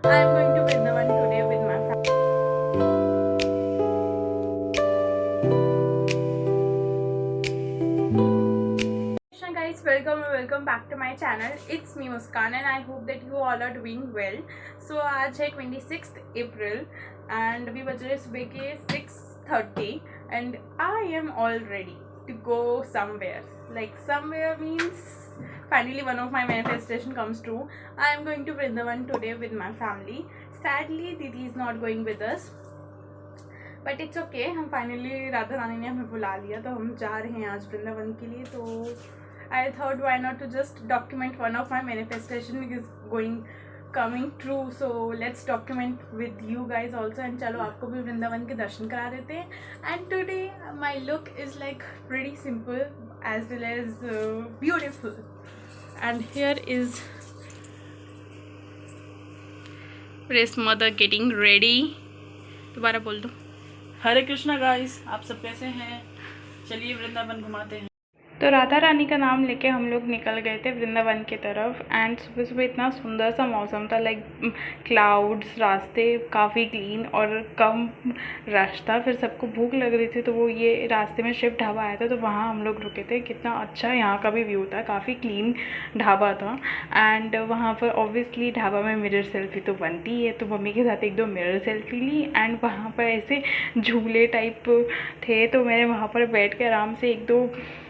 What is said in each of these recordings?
I am going to Vrindavan today with my family. Guys, welcome back to my channel. It's me Muskan and I hope that you all are doing well. So आज है 26th April and अभी बज रहे सुबह के 6:30 and I am all ready to go somewhere. Like somewhere means finally one of my manifestation comes true. I am going to Vrindavan today with my family. Sadly, Didi is not going with us. But it's okay, हम finally Radha Rani ने हमें बुला लिया तो हम जा रहे हैं आज वृंदावन के लिए. तो I thought why not to just document one of my manifestation is going coming true. So let's document with you guys also and चलो आपको भी वृंदावन के दर्शन करा देते हैं. And today my look is like pretty simple as well as beautiful. And here is race mother getting ready. दोबारा बोल दो. हरे कृष्णा गाइस, आप सब कैसे हैं? चलिए वृंदावन घुमाते हैं. तो राधा रानी का नाम लेके हम लोग निकल गए थे वृंदावन की तरफ. एंड सुबह सुबह इतना सुंदर सा मौसम था, लाइक क्लाउड्स, रास्ते काफ़ी क्लीन और कम रश था. फिर सबको भूख लग रही थी तो वो ये रास्ते में शिव ढाबा आया था तो वहाँ हम लोग रुके थे. कितना अच्छा यहाँ का भी व्यू था, काफ़ी क्लीन ढाबा था. एंड वहाँ पर ऑब्वियसली ढाबा में मिरर सेल्फी तो बनती है, तो मम्मी के साथ एक दो मिरर सेल्फी ली. एंड वहाँ पर ऐसे झूले टाइप थे तो मैंने वहाँ पर बैठ के आराम से एक दो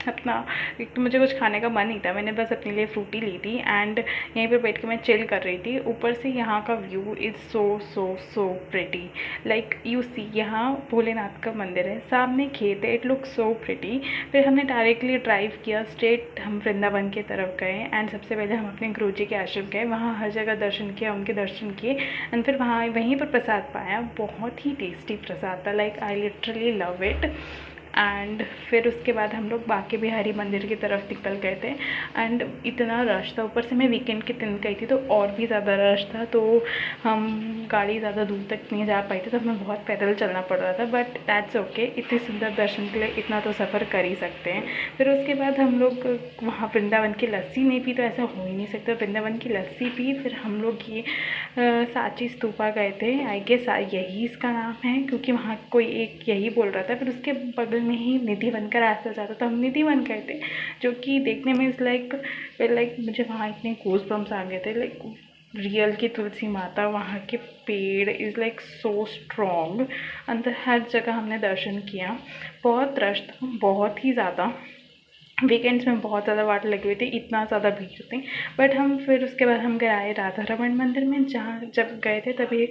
अपना, एक तो मुझे कुछ खाने का मन नहीं था, मैंने बस अपने लिए फ्रूटी ली थी. एंड यहीं पर बैठ के मैं चिल कर रही थी. ऊपर से यहाँ का view is so so so pretty. Like you see, यहाँ भोलेनाथ का मंदिर है, सामने खेत है, इट लुक सो प्रिटी. फिर हमने डायरेक्टली ड्राइव किया स्ट्रेट, हम वृंदावन की तरफ गए. एंड सबसे पहले हम अपने गुरु जी के आश्रम गए, वहाँ हर जगह दर्शन किया, उनके दर्शन किए. एंड फिर वहीं पर प्रसाद पाया. बहुत ही टेस्टी प्रसाद था, like I literally love it. And फिर उसके बाद हम लोग बांके बिहारी मंदिर की तरफ निकल गए थे. एंड इतना रश था, ऊपर से मैं वीकेंड के दिन गई थी तो और भी ज़्यादा रश था. तो हम गाड़ी ज़्यादा दूर तक नहीं जा पाई थी तो हमें बहुत पैदल चलना पड़ रहा था. बट दैट्स ओके, इतने सुंदर दर्शन के लिए इतना तो सफ़र कर ही सकते हैं. फिर उसके बाद हम लोग वहाँ वृंदावन की लस्सी नहीं पी तो ऐसा हो ही नहीं सकता. वृंदावन की लस्सी पी. फिर हम लोग ये सांची स्तूपा गए थे, आई गेस यही इसका नाम है क्योंकि वहाँ कोई एक यही बोल रहा था. फिर उसके बगल में ही निधि वन का रास्ता जाता तो हम निधि वन गए थे, जो कि देखने में इज़ लाइक मुझे वहाँ इतने गूज़ बम्स आ गए थे. लाइक रियल की तुलसी माता, वहाँ के पेड़ इज़ लाइक सो स्ट्रॉन्ग. अंदर हर जगह हमने दर्शन किया. बहुत रश था, बहुत ही ज़्यादा. वीकेंड्स में बहुत ज़्यादा वाट लगी हुई थी, इतना ज़्यादा भीड़ थी. बट हम फिर उसके बाद हम गए आए राधा रमन मंदिर में, जहाँ जब गए थे तभी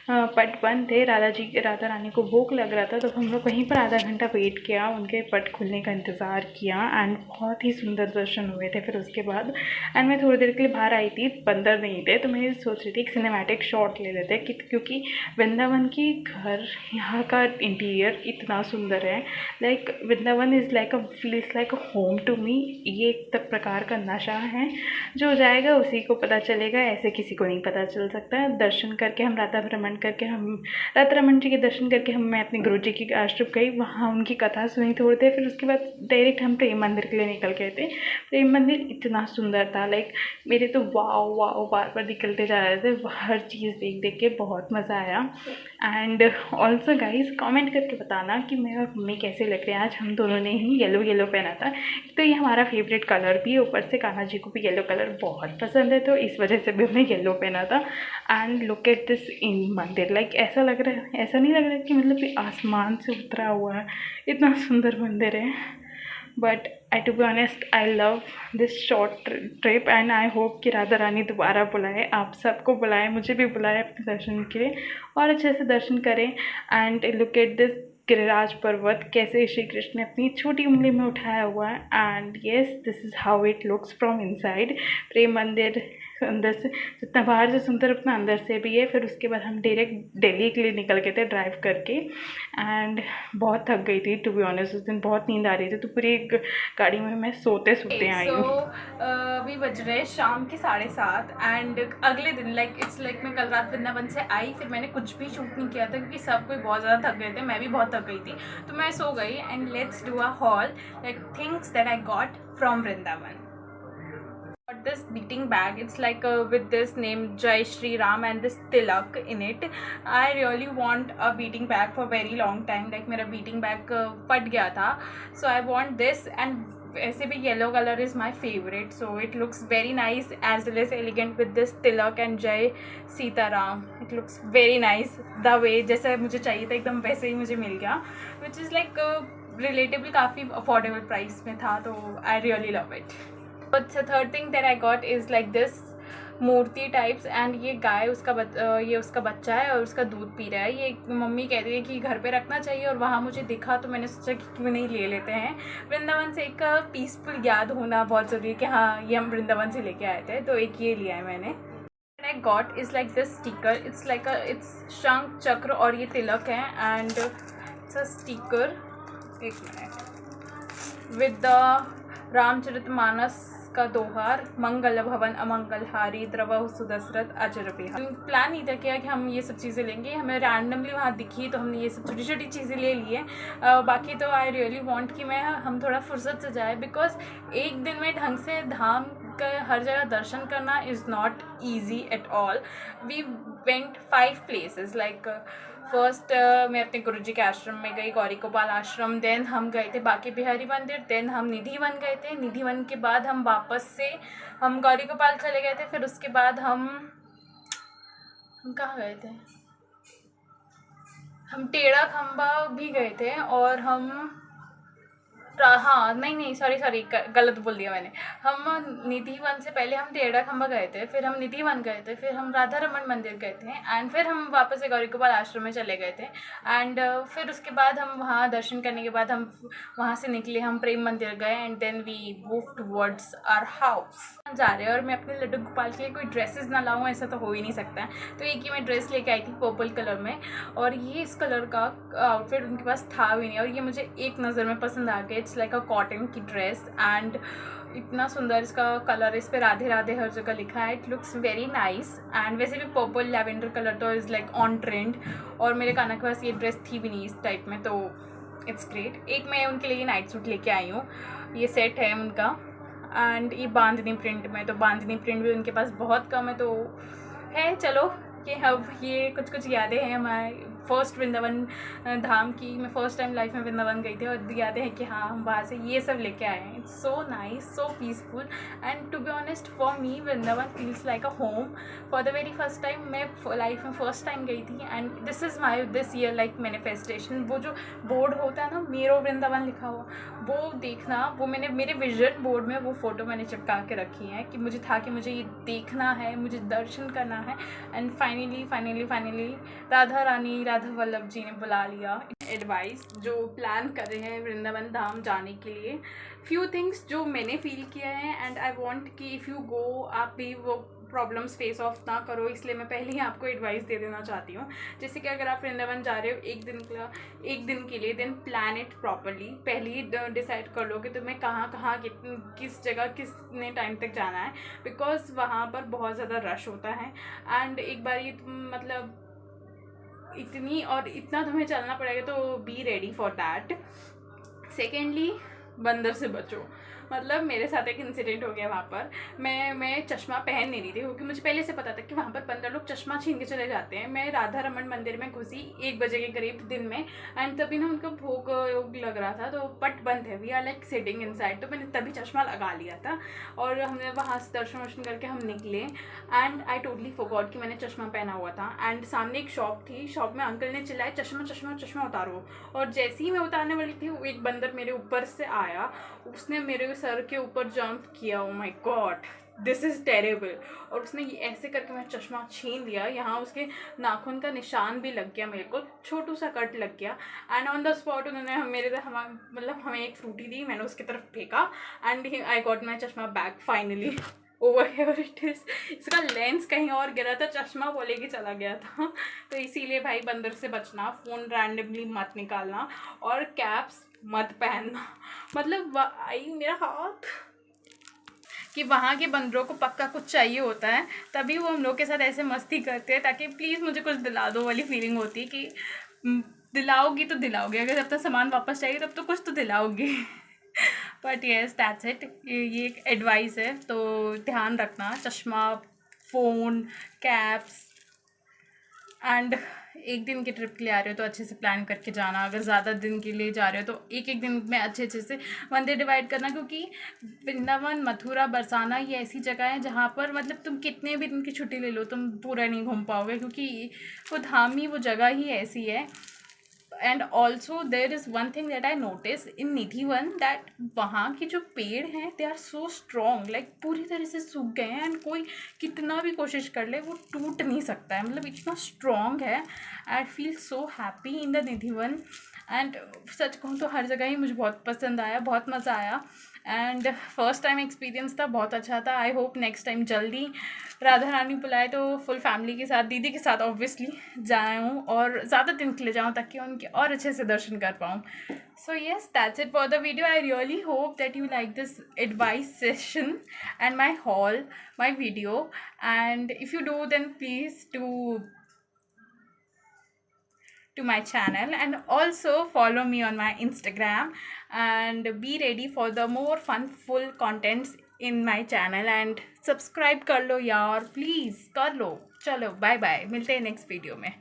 पट बंद थे. राधा रानी को भूख लग रहा था तो हम लोग वहीं पर आधा घंटा वेट किया, उनके पट खुलने का इंतज़ार किया. एंड बहुत ही सुंदर दर्शन हुए थे. फिर उसके बाद एंड मैं थोड़ी देर के लिए बाहर आई थी, बंदर नहीं थे तो मैं सोच रही थी एक सिनेमैटिक शॉट ले लेते क्योंकि वृंदावन की घर, यहाँ का इंटीरियर इतना सुंदर है. Like Vrindavan is like feels like a home to me. ये एक प्रकार का नशा है, जो जाएगा उसी को पता चलेगा, ऐसे किसी को नहीं पता चल सकता. दर्शन करके हम राधा रमन जी के दर्शन करके मैं अपने गुरु जी की आश्रम गई, वहाँ उनकी कथा सुनी थोड़ी देर. फिर उसके बाद डायरेक्ट हम प्रेम मंदिर के लिए निकल गए थे. प्रेम मंदिर इतना सुंदर था, लाइक मेरे तो वाओ वाओ बार बार निकलते जा रहे थे. हर चीज़ देख देख के बहुत मज़ा आया. एंड ऑल्सो गाइज कमेंट करके बताना कि मैं और मम्मी कैसे लग रहे हैं. आज हम दोनों ने ही येलो पहना था, तो ये हमारा फेवरेट कलर भी. ऊपर से कान्हा जी को भी येलो कलर बहुत पसंद है तो इस वजह से भी हमने येलो पहना था. And look at this in मंदिर, लाइक ऐसा लग रहा है, ऐसा नहीं लग रहा है कि मतलब कि आसमान से उतरा हुआ है. इतना सुंदर मंदिर है. But to be honest I love this short trip and I hope कि राधा रानी दोबारा बुलाए, आप सबको बुलाए, मुझे भी बुलाए अपने दर्शन के लिए और अच्छे से दर्शन करें. And look at this Giriraj पर्वत, कैसे श्री कृष्ण ने अपनी छोटी उंगली में उठाया हुआ है. And yes, this is how it looks from inside. Prem Mandir अंदर से जितना बाहर से सुंदर उतना अंदर से भी है. फिर उसके बाद हम डायरेक्ट दिल्ली के लिए निकल गए थे ड्राइव करके. एंड बहुत थक गई थी टू बी ऑनेस्ट, उस दिन बहुत नींद आ रही थी तो पूरी गाड़ी में मैं सोते आई हूँ. अभी बज रहे शाम के 7:30 एंड अगले दिन इट्स लाइक मैं कल रात वृंदावन से आई, फिर मैंने कुछ भी शूट नहीं किया था क्योंकि सब कोई बहुत ज़्यादा थक गए थे, मैं भी बहुत थक गई थी तो मैं सो गई. And let's do a hall like things that I got from Vrindavan. this beating bag. It's like with this name Jai Shri Ram and this tilak in it. I really want a beating bag for very long time. Like मेरा beating bag फट गया था, so I want this. And ऐसे भी yellow colour is my favourite, so it looks very nice as well as elegant with this tilak and Jai Sitaram. It looks very nice the way जैसा मुझे चाहिए था एकदम वैसे ही मुझे मिल गया, विच इज़ लाइक रिलेटेबल काफ़ी अफोर्डेबल प्राइस में था, तो I really love it. But third thing that I got is like this मूर्ति टाइप्स. एंड ये गाय ये उसका बच्चा है और उसका दूध पी रहा है. ये मम्मी कह रही है कि घर पे रखना चाहिए और वहाँ मुझे दिखा तो मैंने सोचा कि क्यों नहीं ले लेते हैं. वृंदावन से एक पीसफुल याद होना बहुत ज़रूरी है कि हाँ ये हम वृंदावन से लेके आए थे, तो एक ये लिया है मैंने. I got is like this sticker. It's like it's शंख चक्र और ये तिलक है एंड इट्स अ स्टिकर. एक मिनट. विद द रामचरितमानस का दोहार, मंगल भवन अमंगल हारी द्रवहु सुदशरथ अजर बिहारी. प्लान नहीं था किया कि हम ये सब चीज़ें लेंगे, हमें रैंडमली वहाँ दिखी तो हमने ये सब छोटी छोटी चीज़ें ले ली है. बाकी तो आई रियली वांट कि हम थोड़ा फुर्सत से जाए, बिकॉज एक दिन में ढंग से धाम का हर जगह दर्शन करना is not easy at all. We went 5 places. Like first मैं अपने गुरुजी के आश्रम में गई, गौरी गोपाल आश्रम. देन हम गए थे बांके बिहारी मंदिर. देन हम निधि वन गए थे. निधि वन के बाद हम वापस से हम गौरी गोपाल चले गए थे. फिर उसके बाद हम कहाँ गए थे, हम टेढ़ा खंबा भी गए थे. और हम हाँ नहीं सॉरी गलत बोल दिया मैंने. हम निधि वन से पहले हम टेढ़ा खंबा गए थे, फिर हम निधि वन गए थे, फिर हम राधा रमन मंदिर गए थे एंड फिर हम वापस से गौरी गोपाल आश्रम में चले गए थे. एंड फिर उसके बाद हम वहाँ दर्शन करने के बाद हम वहाँ से निकले, हम प्रेम मंदिर गए and then we move towards our house. जा रहे हैं और मैं अपने लड्डू गोपाल के लिए कोई ड्रेसेस ना लाऊं ऐसा तो हो ही नहीं सकता है. तो एक ही मैं ड्रेस लेके आई थी पर्पल कलर में, और ये इस कलर का आउटफिट उनके पास था भी नहीं, और ये मुझे एक नज़र में पसंद आ गया. इट्स लाइक अ कॉटन की ड्रेस एंड इतना सुंदर इसका कलर, इस पर राधे राधे हर जगह लिखा है. It looks very nice. And वैसे भी पर्पल लैवेंडर कलर तो इज़ लाइक ऑन ट्रेंड, और मेरे काना के पास ये ड्रेस थी भी नहीं इस टाइप में, तो इट्स ग्रेट. एक मैं उनके लिए नाइट सूट लेके आई हूँ, ये सेट है उनका. एंड ये बांधनी प्रिंट में, तो बांधनी प्रिंट भी उनके पास बहुत कम है, तो है चलो कि अब ये कुछ यादें हैं हमारे फर्स्ट वृंदावन धाम की. मैं फर्स्ट टाइम लाइफ में वृंदावन गई थी और यादें हैं कि हाँ हम वहाँ से ये सब लेके आए हैं. It's so nice, so peaceful. And to be honest for me Vrindavan feels like a home. For the very first time मैं लाइफ में फर्स्ट टाइम गई थी and this is my this year like manifestation. वो जो board होता है ना मेरो वृंदावन लिखा हुआ, वो देखना, वो मैंने मेरे विजन बोर्ड में वो फ़ोटो मैंने चिपका के रखी है कि मुझे था कि मुझे ये देखना है, मुझे दर्शन करना है. एंड फाइनली राधा रानी राधा वल्लभ जी ने बुला लिया. एडवाइस जो प्लान कर रहे हैं वृंदावन धाम जाने के लिए, फ्यू थिंग्स जो मैंने फील किया है एंड आई वांट कि इफ़ यू गो आप भी वो प्रॉब्लम्स फेस ऑफ ना करो, इसलिए मैं पहले ही आपको एडवाइस दे देना चाहती हूँ. जैसे कि अगर आप वृंदावन जा रहे हो एक दिन के लिए, देन प्लान इट प्रॉपरली. पहले ही डिसाइड कर लो कि तुम्हें कहाँ किस जगह कितने टाइम तक जाना है, बिकॉज वहाँ पर बहुत ज़्यादा रश होता है. एंड एक बार ये तुम मतलब इतना तुम्हें चलना पड़ेगा, तो be ready for that. Secondly बंदर से बचो. मतलब मेरे साथ एक इंसिडेंट हो गया वहाँ पर. मैं चश्मा पहन नहीं रही थी क्योंकि मुझे पहले से पता था कि वहाँ पर 15 लोग चश्मा छीन के चले जाते हैं. मैं राधा रमन मंदिर में घुसी 1 बजे के करीब दिन में, एंड तभी ना उनको भूख लग रहा था, तो पट बंद है, we are like sitting inside, तो मैंने तभी चश्मा लगा लिया था. और हमने वहाँ से दर्शन वर्शन करके हम निकले एंड आई टोटली फॉरगॉट कि मैंने चश्मा पहना हुआ था. एंड सामने एक शॉप थी, शॉप में अंकल ने चिल्लाया चश्मा उतारो, और जैसे ही मैं उतारने वाली थी एक बंदर मेरे ऊपर से आया, उसने मेरे सर के ऊपर जंप किया. Oh my God, this is terrible. और उसने ये ऐसे करके मेरा चश्मा छीन लिया. यहाँ उसके नाखून का निशान भी लग गया, मेरे को छोटू सा कट लग गया. एंड ऑन द स्पॉट उन्होंने हमें एक फ्रूटी दी, मैंने उसकी तरफ फेंका एंड आई गॉट माई चश्मा back finally. Over here it is. इसका लेंस कहीं और गिरा था, चश्मा वो लेके चला गया था. तो इसीलिए भाई बंदर से बचना, फ़ोन रैंडमली मत निकालना और कैप्स मत पहनना. मतलब आई मेरा हाथ कि वहाँ के बंदरों को पक्का कुछ चाहिए होता है, तभी वो हम लोग के साथ ऐसे मस्ती करते हैं ताकि प्लीज़ मुझे कुछ दिला दो वाली फीलिंग होती है कि दिलाओगी तो दिलाओगे, अगर जब तक सामान वापस चाहिए तब तो कुछ तो दिलाओगी. बट येस दैट्स इट, ये एक एडवाइस है, तो ध्यान रखना, चश्मा, फ़ोन, कैप्स। एंड एक दिन की ट्रिप के लिए आ रहे हो तो अच्छे से प्लान करके जाना, अगर ज़्यादा दिन के लिए जा रहे हो तो एक एक दिन में अच्छे अच्छे से वन डे डिवाइड करना, क्योंकि वृंदावन, मथुरा, बरसाना ये ऐसी जगह है जहाँ पर मतलब तुम कितने भी दिन की छुट्टी ले लो तुम पूरा नहीं घूम पाओगे, क्योंकि वो धाम ही, वो जगह ही ऐसी है। And also there is one thing that I notice in Nidhivan, that वहाँ के जो पेड़ हैं they are so strong, like पूरी तरह से सूख गए हैं एंड कोई कितना भी कोशिश कर ले वो टूट नहीं सकता है, मतलब इतना स्ट्रॉन्ग है। I feel so happy in the Nidhivan. And such कहूँ तो हर जगह ही मुझे बहुत पसंद आया, बहुत मज़ा आया। एंड फर्स्ट टाइम एक्सपीरियंस था, बहुत अच्छा था। आई होप नेक्स्ट टाइम जल्दी राधा रानी बुलाए तो फुल फैमिली के साथ, दीदी के साथ ऑब्वियसली जाऊँ और ज़्यादा दिन के लिए जाऊँ ताकि उनके और अच्छे से दर्शन कर पाऊँ। So yes, that's it for the video. I really hope that you like this advice session and my hall, my video. And if you do then please do to my channel and also follow me on my Instagram and be ready for the more fun full contents in my channel and subscribe कर लो यार, please कर लो। चलो bye bye, मिलते हैं next video में।